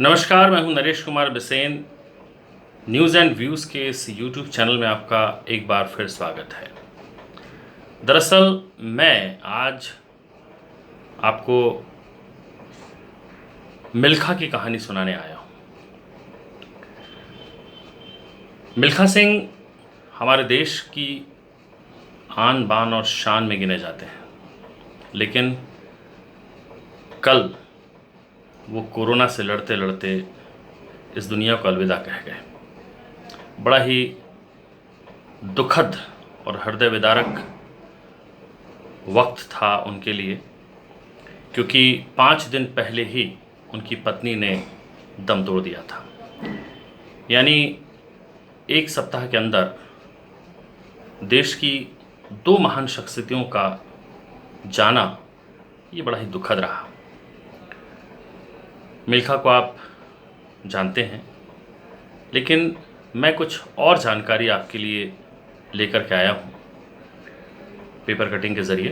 नमस्कार, मैं हूं Naresh Kumar Bisen. News and views के इस यूट्यूब चैनल में आपका एक बार फिर स्वागत है। दरअसल मैं आज आपको मिल्खा की कहानी सुनाने आया हूं। मिल्खा सिंह हमारे देश की आन बान और शान में गिने जाते हैं, लेकिन कल वो कोरोना से लड़ते लड़ते इस दुनिया को अलविदा कह गए। बड़ा ही दुखद और हृदय विदारक वक्त था उनके लिए, क्योंकि 5 दिन पहले ही उनकी पत्नी ने दम तोड़ दिया था। यानी एक सप्ताह के अंदर देश की 2 महान शख्सियतों का जाना ये बड़ा ही दुखद रहा। मिल्खा को आप जानते हैं, लेकिन मैं कुछ और जानकारी आपके लिए लेकर के आया हूँ पेपर कटिंग के ज़रिए।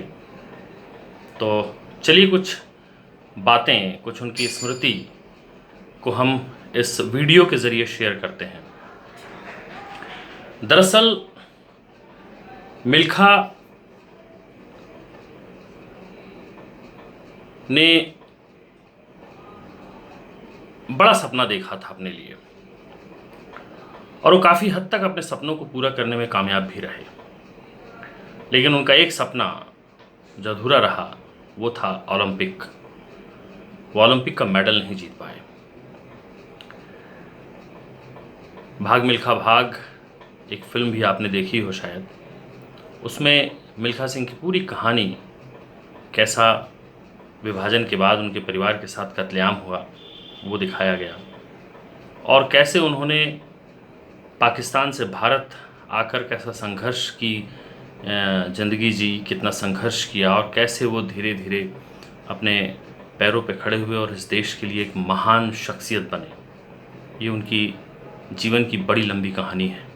तो चलिए कुछ बातें, कुछ उनकी स्मृति को हम इस वीडियो के ज़रिए शेयर करते हैं। दरअसल मिल्खा ने बड़ा सपना देखा था अपने लिए, और वो काफ़ी हद तक अपने सपनों को पूरा करने में कामयाब भी रहे। लेकिन उनका एक सपना जो अधूरा रहा वो था ओलंपिक। वो ओलंपिक का मेडल नहीं जीत पाए। भाग मिल्खा भाग एक फिल्म भी आपने देखी हो शायद। उसमें मिल्खा सिंह की पूरी कहानी, कैसा विभाजन के बाद उनके परिवार के साथ कत्लेआम हुआ, वो दिखाया गया, और कैसे उन्होंने पाकिस्तान से भारत आकर कैसा संघर्ष की ज़िंदगी जी, कितना संघर्ष किया, और कैसे वो धीरे धीरे अपने पैरों पे खड़े हुए और इस देश के लिए एक महान शख्सियत बने। ये उनकी जीवन की बड़ी लंबी कहानी है।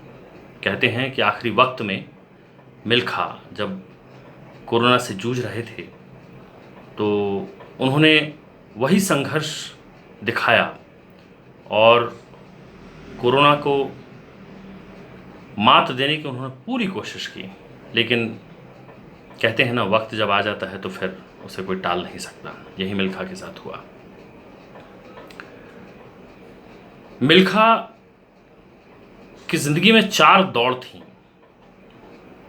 कहते हैं कि आखिरी वक्त में मिल्खा जब कोरोना से जूझ रहे थे तो उन्होंने वही संघर्ष दिखाया और कोरोना को मात देने की उन्होंने पूरी कोशिश की। लेकिन कहते हैं ना, वक्त जब आ जाता है तो फिर उसे कोई टाल नहीं सकता। यही मिल्खा के साथ हुआ। मिल्खा की ज़िंदगी में 4 दौड़ थीं।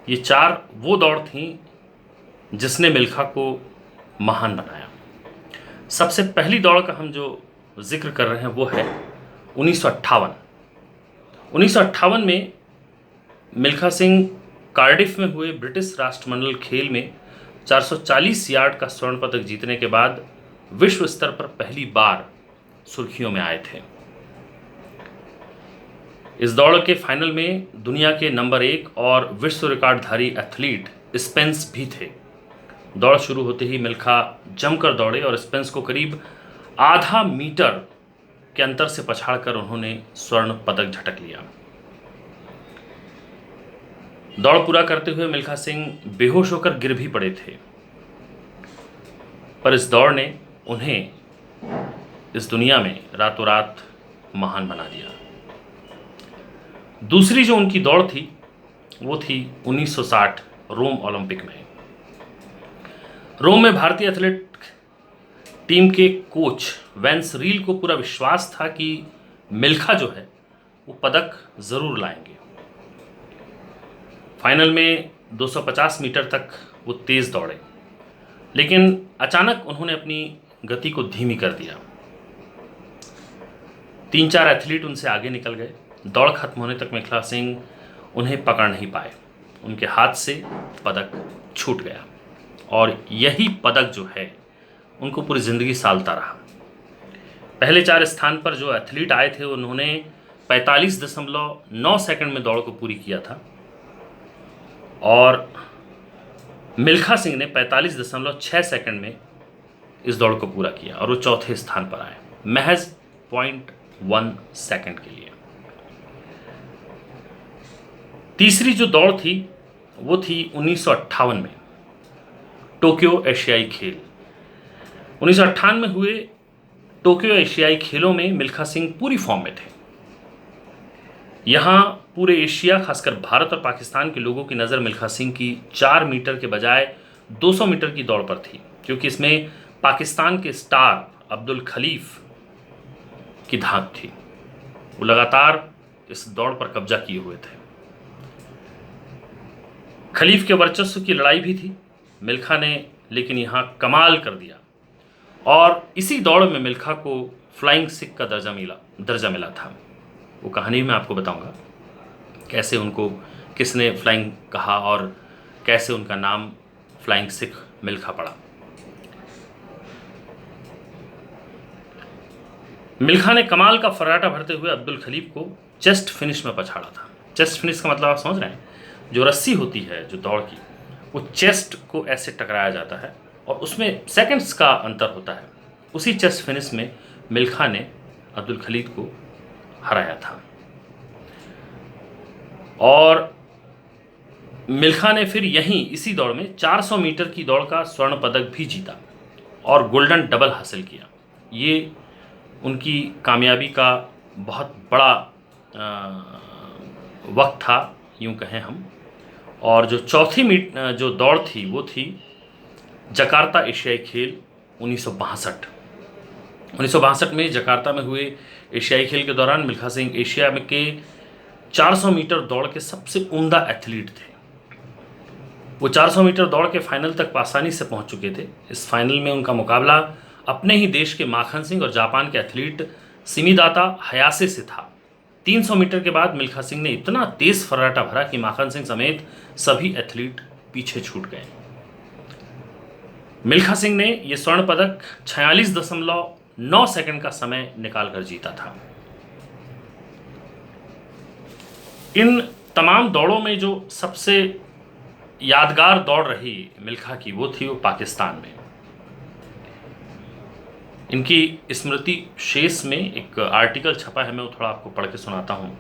ये 4 वो दौड़ थीं जिसने मिल्खा को महान बनाया। सबसे पहली दौड़ का हम जो जिक्र कर रहे हैं वो है 1958। 1958 में मिल्खा सिंह कार्डिफ में हुए ब्रिटिश राष्ट्रमंडल खेल में 440 यार्ड का स्वर्ण पदक जीतने के बाद विश्व स्तर पर पहली बार सुर्खियों में आए थे। इस दौड़ के फाइनल में दुनिया के नंबर 1 और विश्व रिकॉर्डधारी एथलीट स्पेंस भी थे। दौड़ शुरू होते ही मिल्खा जमकर दौड़े और स्पेंस को करीब आधा मीटर के अंतर से पछाड़कर उन्होंने स्वर्ण पदक झटक लिया। दौड़ पूरा करते हुए मिल्खा सिंह बेहोश होकर गिर भी पड़े थे, पर इस दौड़ ने उन्हें इस दुनिया में रातों रात महान बना दिया। दूसरी जो उनकी दौड़ थी वो थी 1960 रोम ओलंपिक में। रोम में भारतीय एथलेट टीम के कोच वेंस रील को पूरा विश्वास था कि मिल्खा जो है वो पदक ज़रूर लाएंगे। फाइनल में 250 मीटर तक वो तेज़ दौड़े, लेकिन अचानक उन्होंने अपनी गति को धीमी कर दिया। 3-4 एथलीट उनसे आगे निकल गए। दौड़ खत्म होने तक मिल्खा सिंह उन्हें पकड़ नहीं पाए। उनके हाथ से पदक छूट गया, और यही पदक जो है उनको पूरी ज़िंदगी सालता रहा। पहले 4 स्थान पर जो एथलीट आए थे उन्होंने 45.9 सेकंड में दौड़ को पूरी किया था, और मिल्खा सिंह ने 45.6 सेकंड में इस दौड़ को पूरा किया और वो चौथे स्थान पर आए, महज 0.1 सेकंड के लिए। तीसरी जो दौड़ थी वो थी 1958 में टोक्यो एशियाई खेल। 1958 में हुए टोक्यो एशियाई खेलों में मिल्खा सिंह पूरी फॉर्म में थे। यहाँ पूरे एशिया, खासकर भारत और पाकिस्तान के लोगों की नज़र मिल्खा सिंह की 4 मीटर के बजाय 200 मीटर की दौड़ पर थी, क्योंकि इसमें पाकिस्तान के स्टार अब्दुल खलीफ की धाक थी। वो लगातार इस दौड़ पर कब्जा किए हुए थे। खलीफ के वर्चस्व की लड़ाई भी थी। मिल्खा ने लेकिन यहाँ कमाल कर दिया और इसी दौड़ में मिल्खा को फ्लाइंग सिख का दर्जा मिला था। वो कहानी मैं आपको बताऊंगा, कैसे उनको किसने फ्लाइंग कहा और कैसे उनका नाम फ्लाइंग सिख मिल्खा पड़ा। मिल्खा ने कमाल का फर्राटा भरते हुए अब्दुल खलीफ को चेस्ट फिनिश में पछाड़ा था। चेस्ट फिनिश का मतलब आप समझ रहे हैं, जो रस्सी होती है जो दौड़ की, वो चेस्ट को ऐसे टकराया जाता है और उसमें सेकंड्स का अंतर होता है। उसी चेस्ट फिनिश में मिल्खा ने अब्दुल खलीफ को हराया था और मिल्खा ने फिर यहीं इसी दौड़ में 400 मीटर की दौड़ का स्वर्ण पदक भी जीता और गोल्डन डबल हासिल किया। ये उनकी कामयाबी का बहुत बड़ा वक्त था, यूं कहें हम। और जो चौथी जो दौड़ थी वो थी जकार्ता एशियाई खेल 1962 में जकार्ता में हुए एशियाई खेल के दौरान मिल्खा सिंह एशिया में के 400 मीटर दौड़ के सबसे उम्दा एथलीट थे। वो 400 मीटर दौड़ के फाइनल तक आसानी से पहुंच चुके थे। इस फाइनल में उनका मुकाबला अपने ही देश के माखन सिंह और जापान के एथलीट सिमिदाता हयासे से था। 300 मीटर के बाद मिल्खा सिंह ने इतना तेज फर्राटा भरा कि माखन सिंह समेत सभी एथलीट पीछे छूट गए। मिल्खा सिंह ने यह स्वर्ण पदक 46.9 सेकंड का समय निकालकर जीता था। इन तमाम दौड़ों में जो सबसे यादगार दौड़ रही मिल्खा की वो थी वो पाकिस्तान में। इनकी स्मृति शेष में एक आर्टिकल छपा है, मैं वो थोड़ा आपको पढ़ के सुनाता हूँ,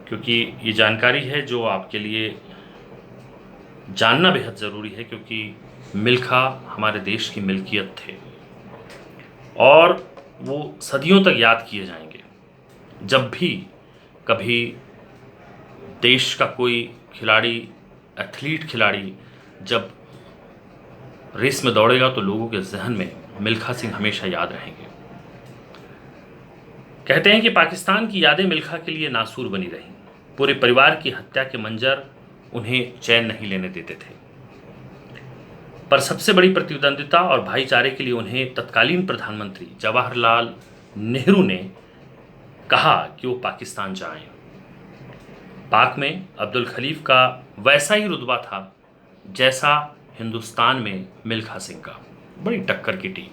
क्योंकि ये जानकारी है जो आपके लिए जानना बेहद ज़रूरी है, क्योंकि मिल्खा हमारे देश की मिल्कियत थे और वो सदियों तक याद किए जाएंगे। जब भी कभी देश का कोई खिलाड़ी, एथलीट खिलाड़ी जब रेस में दौड़ेगा तो लोगों के जहन में मिल्खा सिंह हमेशा याद रहेंगे। कहते हैं कि पाकिस्तान की यादें मिल्खा के लिए नासूर बनी रहीं। पूरे परिवार की हत्या के मंजर उन्हें चैन नहीं लेने देते थे, पर सबसे बड़ी प्रतिद्वंदिता और भाईचारे के लिए उन्हें तत्कालीन प्रधानमंत्री जवाहरलाल नेहरू ने कहा कि वो पाकिस्तान जाएं। पाक में अब्दुल खलीफ का वैसा ही रुतबा था जैसा हिंदुस्तान में मिल्खा सिंह का। बड़ी टक्कर की टीम,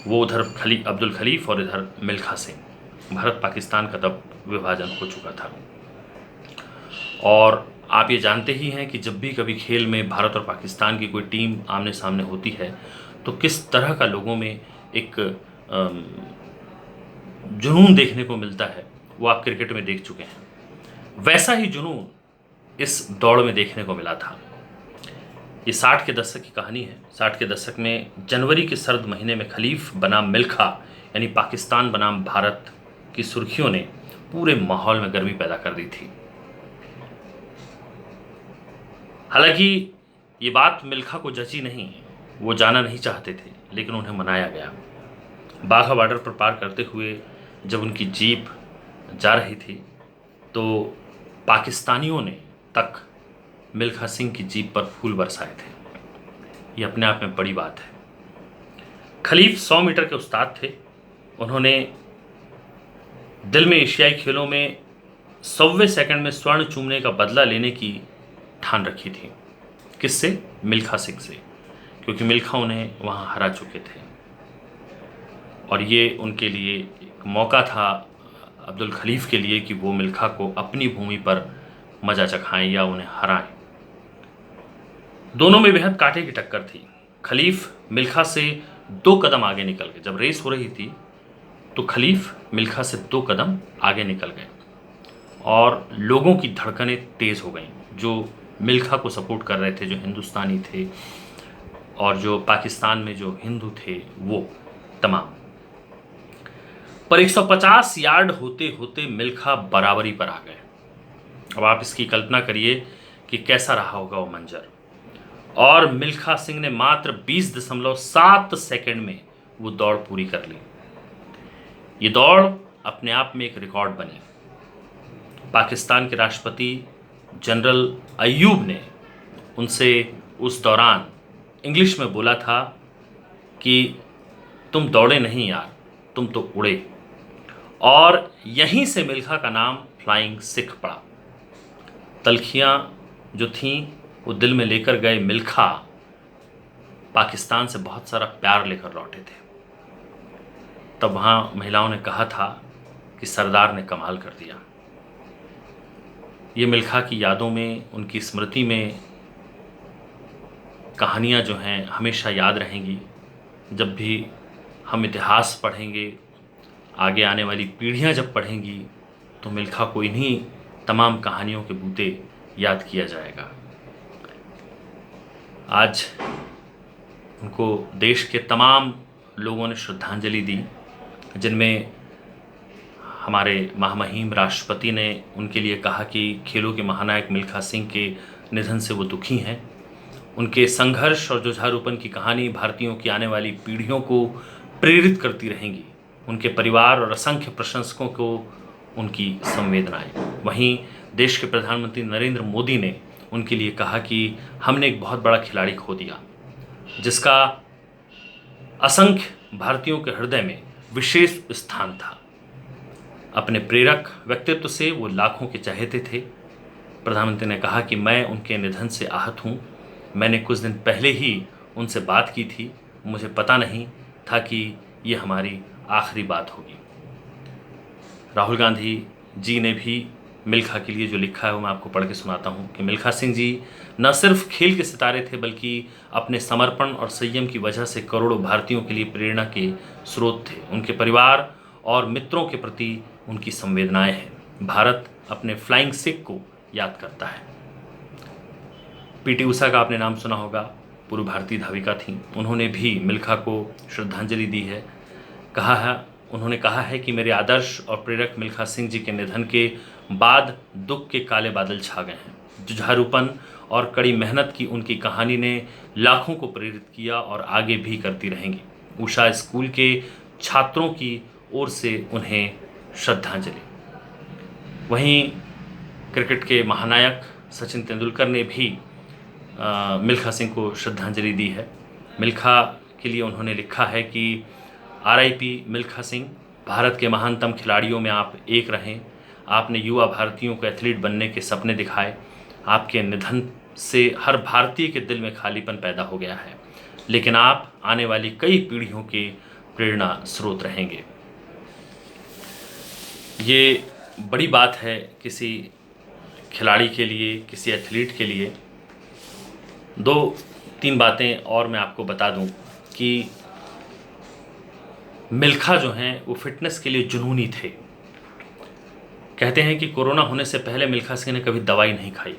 वो उधर अब्दुल खलीफ और इधर मिल्खा सिंह। भारत पाकिस्तान का तब विभाजन हो चुका था और आप ये जानते ही हैं कि जब भी कभी खेल में भारत और पाकिस्तान की कोई टीम आमने सामने होती है तो किस तरह का लोगों में एक जुनून देखने को मिलता है, वो आप क्रिकेट में देख चुके हैं। वैसा ही जुनून इस दौड़ में देखने को मिला था। ये 60 के दशक की कहानी है। 60 के दशक में जनवरी के सर्द महीने में खलीफ बनाम मिल्खा यानी पाकिस्तान बनाम भारत की सुर्खियों ने पूरे माहौल में गर्मी पैदा कर दी थी। हालांकि ये बात मिल्खा को जची नहीं, वो जाना नहीं चाहते थे, लेकिन उन्हें मनाया गया। बाघा बॉर्डर पर पार करते हुए जब उनकी जीप जा रही थी तो पाकिस्तानियों ने तक मिल्खा सिंह की जीप पर फूल बरसाए थे। ये अपने आप में बड़ी बात है। खलीफ 100 मीटर के उस्ताद थे। उन्होंने दिल में एशियाई खेलों में 100वें सेकंड में स्वर्ण चूमने का बदला लेने की ठान रखी थी। किससे? मिल्खा सिंह से, क्योंकि मिल्खा उन्हें वहाँ हरा चुके थे और ये उनके लिए एक मौका था अब्दुल खलीफ के लिए कि वो मिल्खा को अपनी भूमि पर मजा चखाएं या उन्हें हराएं। दोनों में बेहद कांटे की टक्कर थी। खलीफ मिल्खा से 2 कदम आगे निकल गए। जब रेस हो रही थी तो खलीफ मिल्खा से 2 कदम आगे निकल गए और लोगों की धड़कनें तेज़ हो गईं। जो मिल्खा को सपोर्ट कर रहे थे, जो हिंदुस्तानी थे और जो पाकिस्तान में जो हिंदू थे, वो तमाम पर 150 यार्ड होते होते मिल्खा बराबरी पर आ गए। अब आप इसकी कल्पना करिए कि कैसा रहा होगा वो मंजर। और मिल्खा सिंह ने मात्र 20.7 सेकंड में वो दौड़ पूरी कर ली। ये दौड़ अपने आप में एक रिकॉर्ड बनी। पाकिस्तान के राष्ट्रपति जनरल अय्यूब ने उनसे उस दौरान इंग्लिश में बोला था कि तुम दौड़े नहीं यार, तुम तो उड़े। और यहीं से मिल्खा का नाम फ्लाइंग सिख पड़ा। तलखियाँ जो थीं वो दिल में लेकर गए मिल्खा पाकिस्तान से बहुत सारा प्यार लेकर लौटे थे। तब वहाँ महिलाओं ने कहा था कि सरदार ने कमाल कर दिया। ये मिल्खा की यादों में, उनकी स्मृति में कहानियाँ जो हैं हमेशा याद रहेंगी। जब भी हम इतिहास पढ़ेंगे, आगे आने वाली पीढ़ियाँ जब पढ़ेंगी, तो मिल्खा को इन्हीं तमाम कहानियों के बूते याद किया जाएगा। आज उनको देश के तमाम लोगों ने श्रद्धांजलि दी, जिनमें हमारे महामहिम राष्ट्रपति ने उनके लिए कहा कि खेलों के महानायक मिल्खा सिंह के निधन से वो दुखी हैं। उनके संघर्ष और जुझारूपन की कहानी भारतीयों की आने वाली पीढ़ियों को प्रेरित करती रहेंगी। उनके परिवार और असंख्य प्रशंसकों को उनकी संवेदनाएं। वहीं देश के प्रधानमंत्री नरेंद्र मोदी ने उनके लिए कहा कि हमने एक बहुत बड़ा खिलाड़ी खो दिया, जिसका असंख्य भारतीयों के हृदय में विशेष स्थान था। अपने प्रेरक व्यक्तित्व से वो लाखों के चहेते थे। प्रधानमंत्री ने कहा कि मैं उनके निधन से आहत हूँ। मैंने कुछ दिन पहले ही उनसे बात की थी। मुझे पता नहीं था कि ये हमारी आखिरी बात होगी। राहुल गांधी जी ने भी मिल्खा के लिए जो लिखा है वो मैं आपको पढ़ के सुनाता हूँ कि मिल्खा सिंह जी न सिर्फ खेल के सितारे थे, बल्कि अपने समर्पण और संयम की वजह से करोड़ों भारतीयों के लिए प्रेरणा के स्रोत थे। उनके परिवार और मित्रों के प्रति उनकी संवेदनाएं हैं। भारत अपने फ्लाइंग सिख को याद करता है। पीटी उषा का आपने नाम सुना होगा, पूर्व भारतीय धाविका थी। उन्होंने भी मिल्खा को श्रद्धांजलि दी है। उन्होंने कहा है कि मेरे आदर्श और प्रेरक मिल्खा सिंह जी के निधन के बाद दुख के काले बादल छा गए हैं। जुझारूपन और कड़ी मेहनत की उनकी कहानी ने लाखों को प्रेरित किया और आगे भी करती रहेंगी। उषा स्कूल के छात्रों की ओर से उन्हें श्रद्धांजलि। वहीं क्रिकेट के महानायक सचिन तेंदुलकर ने भी मिल्खा सिंह को श्रद्धांजलि दी है। मिल्खा के लिए उन्होंने लिखा है कि RIP मिल्खा सिंह, भारत के महानतम खिलाड़ियों में आप एक रहें। आपने युवा भारतीयों को एथलीट बनने के सपने दिखाए। आपके निधन से हर भारतीय के दिल में खालीपन पैदा हो गया है, लेकिन आप आने वाली कई पीढ़ियों के प्रेरणा स्रोत रहेंगे। ये बड़ी बात है किसी खिलाड़ी के लिए, किसी एथलीट के लिए। 2-3 बातें और मैं आपको बता दूं कि मिल्खा जो हैं वो फिटनेस के लिए जुनूनी थे। कहते हैं कि कोरोना होने से पहले मिल्खा सिंह ने कभी दवाई नहीं खाई,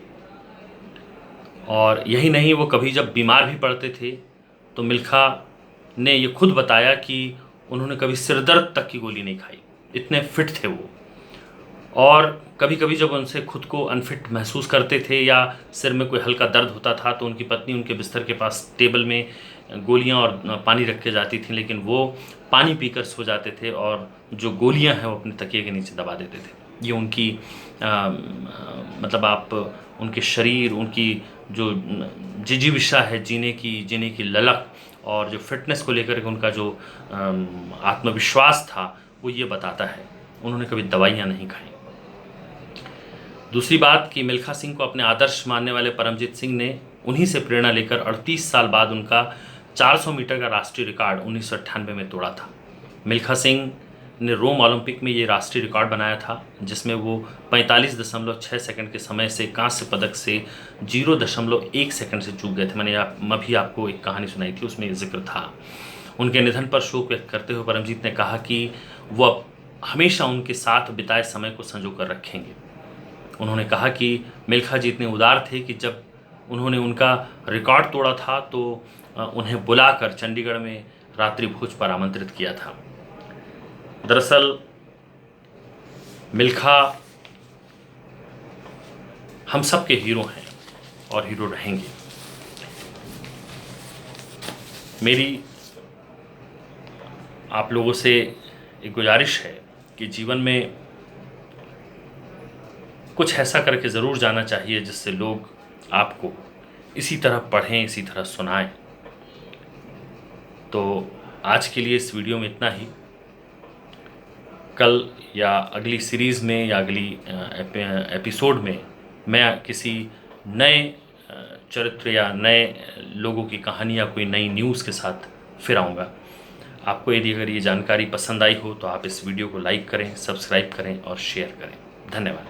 और यही नहीं, वो कभी जब बीमार भी पड़ते थे तो मिल्खा ने ये खुद बताया कि उन्होंने कभी सिरदर्द तक की गोली नहीं खाई। इतने फिट थे वो। और कभी कभी जब उनसे खुद को अनफिट महसूस करते थे या सिर में कोई हल्का दर्द होता था, तो उनकी पत्नी उनके बिस्तर के पास टेबल में गोलियां और पानी रख के जाती थी, लेकिन वो पानी पीकर सो जाते थे और जो गोलियां हैं वो अपने तकिए के नीचे दबा देते थे। ये उनकी मतलब आप उनके शरीर, उनकी जो जिजीविषा है जीने की ललक, और जो फिटनेस को लेकर के उनका जो आत्मविश्वास था, वो ये बताता है। उन्होंने कभी दवाइयाँ नहीं खाई। दूसरी बात कि मिल्खा सिंह को अपने आदर्श मानने वाले परमजीत सिंह ने उन्हीं से प्रेरणा लेकर 38 साल बाद उनका 400 मीटर का राष्ट्रीय रिकॉर्ड 1998 में तोड़ा था। मिल्खा सिंह ने रोम ओलंपिक में ये राष्ट्रीय रिकॉर्ड बनाया था, जिसमें वो 45.6 सेकंड के समय से कांस्य पदक से 0.1 सेकंड से चूक गए थे। मैं भी आपको एक कहानी सुनाई थी, उसमें जिक्र था। उनके निधन पर शोक व्यक्त करते हुए परमजीत ने कहा कि वो हमेशा उनके साथ बिताए समय को संजो कर रखेंगे। उन्होंने कहा कि मिल्खा जी इतने उदार थे कि जब उन्होंने उनका रिकॉर्ड तोड़ा था तो उन्हें बुलाकर चंडीगढ़ में रात्रि भोज पर आमंत्रित किया था। दरअसल मिल्खा हम सब के हीरो हैं और हीरो रहेंगे। मेरी आप लोगों से एक गुजारिश है कि जीवन में कुछ ऐसा करके ज़रूर जाना चाहिए जिससे लोग आपको इसी तरह पढ़ें, इसी तरह सुनाएं। तो आज के लिए इस वीडियो में इतना ही। कल या अगली सीरीज़ में या अगली एपिसोड में मैं किसी नए चरित्र या नए लोगों की कहानी या कोई नई न्यूज़ के साथ फिर आऊँगा। आपको यदि अगर ये जानकारी पसंद आई हो तो आप इस वीडियो को लाइक करें, सब्सक्राइब करें और शेयर करें। धन्यवाद।